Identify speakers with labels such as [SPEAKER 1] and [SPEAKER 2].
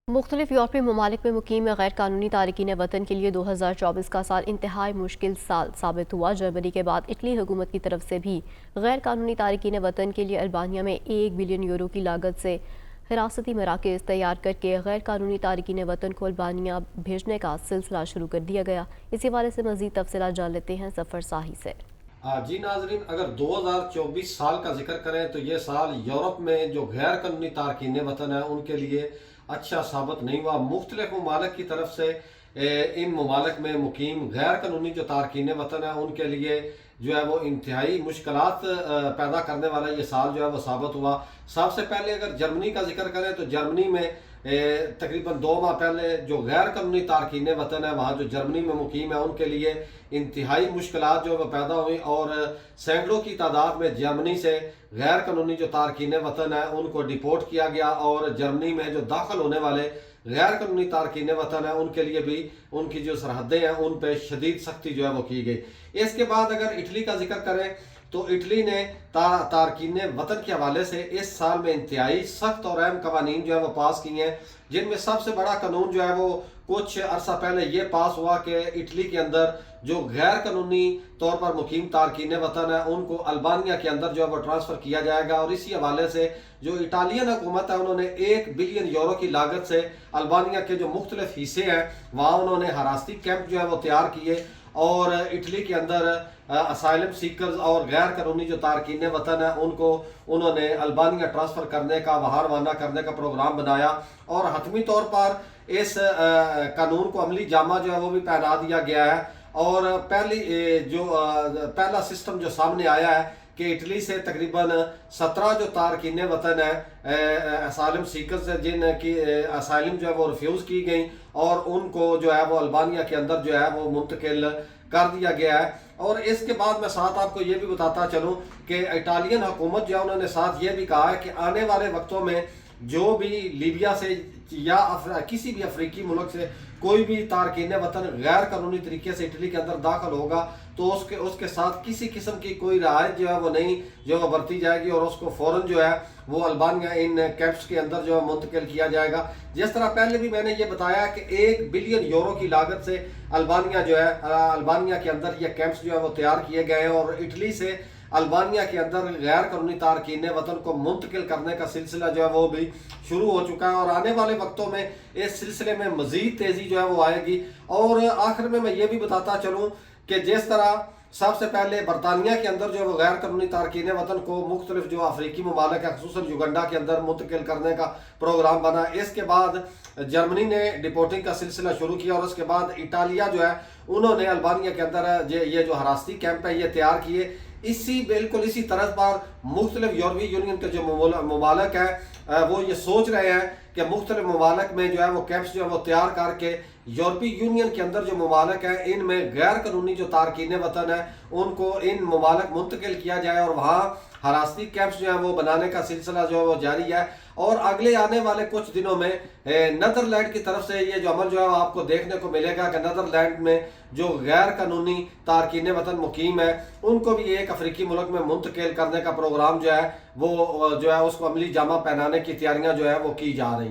[SPEAKER 1] मुख्तलिफ यूरोपीय ममालिक में मुकीम गैर कानूनी तारकीन वतन के लिए 2024 का साल इंतहाई मुश्किल साल साबित हुआ। जर्मनी के बाद इटली हुकूमत की तरफ से भी गैर कानूनी तारकीन वतन के लिए अल्बानिया में 1 बिलियन यूरो की लागत से हिरासती मराकज़ तैयार करके गैर कानूनी तारकीन वतन को अल्बानिया भेजने का सिलसिला शुरू कर दिया गया। इसी हवाले से मज़ीद तफसीलात जान लेते हैं सफ़र साही से।
[SPEAKER 2] जी नाजरीन, अगर 2024 साल का जिक्र करें तो ये साल यूरोप में जो गैर कानूनी तारकीन वतन है उनके लिए अच्छा साबित नहीं हुआ। मुख्तलिफ ममालिक की तरफ से इन ममालिक में मुकीम गैर कानूनी जो तारकीन वतन है उनके लिए जो है वो इंतहाई मुश्किलात पैदा करने वाला ये साल जो है वो साबित हुआ। सबसे पहले अगर जर्मनी का जिक्र करें तो जर्मनी में तकरीबन 2 माह पहले जो गैर कानूनी तारकीन वतन है वहाँ जो जर्मनी में मुकीम है उनके लिए इंतहाई मुश्किलात जो है पैदा हुई और सैकड़ों की तादाद में जर्मनी से गैर कानूनी जो तारकीन वतन है उनको डिपोर्ट किया गया और जर्मनी में जो दाखिल होने वाले गैर कानूनी तारकीन वतन है उनके लिए भी उनकी जो सरहदें हैं उन पर शदीद सख्ती जो है वो की गई। इसके बाद अगर इटली का जिक्र करें तो इटली ने तारकीन वतन के हवाले से इस साल में इंतहाई सख्त और अहम कवानीन जो है वो पास किए हैं, जिनमें सबसे बड़ा कानून जो है वो कुछ अरसा पहले ये पास हुआ कि इटली के अंदर जो गैर कानूनी तौर पर मुकीम तारकीन वतन है उनको अल्बानिया के अंदर जो है वो ट्रांसफ़र किया जाएगा। और इसी हवाले से जो इटालियन हुकूमत है उन्होंने 1 बिलियन यूरो की लागत से अल्बानिया के जो मुख्तलिफ हिस्से हैं वहाँ उन्होंने हरासती कैंप जो है वो तैयार किए और इटली के अंदर असाइलम सीकर्स और गैर कानूनी जो तारकीन वतन है उनको उन्होंने अल्बानिया ट्रांसफ़र करने का वहाँ रवाना करने का प्रोग्राम बनाया और हतमी तौर पर इस कानून को अमली जामा जो है वो भी पहना दिया गया है। और पहला सिस्टम जो सामने आया है कि इटली से तकरीबन 17 जो तारकीन वतन है असाइलम सीकर्स जिन की असाइलम जो है वो रिफ्यूज़ की गई और उनको जो है वो अल्बानिया के अंदर जो है वो मुंतकिल कर दिया गया है। और इसके बाद मैं साथ आपको ये भी बताता चलूँ कि इटालियन हुकूमत जो है उन्होंने साथ ये भी कहा है कि आने वाले वक्तों में जो भी लीबिया से या किसी भी अफ्रीकी मुल्क से कोई भी तारकीन वतन गैर कानूनी तरीके से इटली के अंदर दाखिल होगा तो उसके साथ किसी किस्म की कोई रियायत जो है वो नहीं जो वो बरती जाएगी और उसको फ़ौरन जो है वो अल्बानिया इन कैंप्स के अंदर जो है मुंतकिल किया जाएगा। जिस तरह पहले भी मैंने ये बताया कि 1 बिलियन यूरो की लागत से अल्बानिया जो है अल्बानिया के अंदर ये कैंप्स जो है वो तैयार किए गए हैं और इटली से अल्बानिया के अंदर गैर कानूनी तारकीन वतन को मुंतकिल करने का सिलसिला जो है वो भी शुरू हो चुका है और आने वाले वक्तों में इस सिलसिले में मज़ीद तेज़ी जो है वो आएगी। और आखिर में मैं ये भी बताता चलूँ कि जिस तरह सबसे पहले बरतानिया के अंदर जो गैर कानूनी तारकीन वतन को मुख्तलिफ जो अफ्रीकी ममालिक है खसूसन युगंडा के अंदर मुंतकिल करने का प्रोग्राम बना, इसके बाद जर्मनी ने डिपोर्टिंग का सिलसिला शुरू किया और उसके बाद इटालिया जो है उन्होंने अल्बानिया के अंदर ये जो हरासती कैंप है ये तैयार किए। बिल्कुल इसी तरह पर मुख्तलिफ यूरोपीय यूनियन के जो ममालिक हैं वो ये सोच रहे हैं कि मुख्तलिफ ममालिक में जो है वो कैंप्स जो है वो तैयार करके यूरोपीय यूनियन के अंदर जो ममालिक हैं इनमें गैर कानूनी जो तारकीन वतन है उनको इन ममालिक मुंतकिल किया जाए और वहाँ हरासती कैंप्स जो है वो बनाने का सिलसिला जो है वो जारी है। और अगले आने वाले कुछ दिनों में नीदरलैंड की तरफ से ये जो अमल जो है आपको देखने को मिलेगा कि नीदरलैंड में जो गैर कानूनी तारकीन वतन मुकीम है उनको भी एक अफ्रीकी मुल्क में मुंतकिल करने का प्रोग्राम जो है वो जो है उसको अमली जामा पहनाने की तैयारियां जो है वो की जा रही हैं।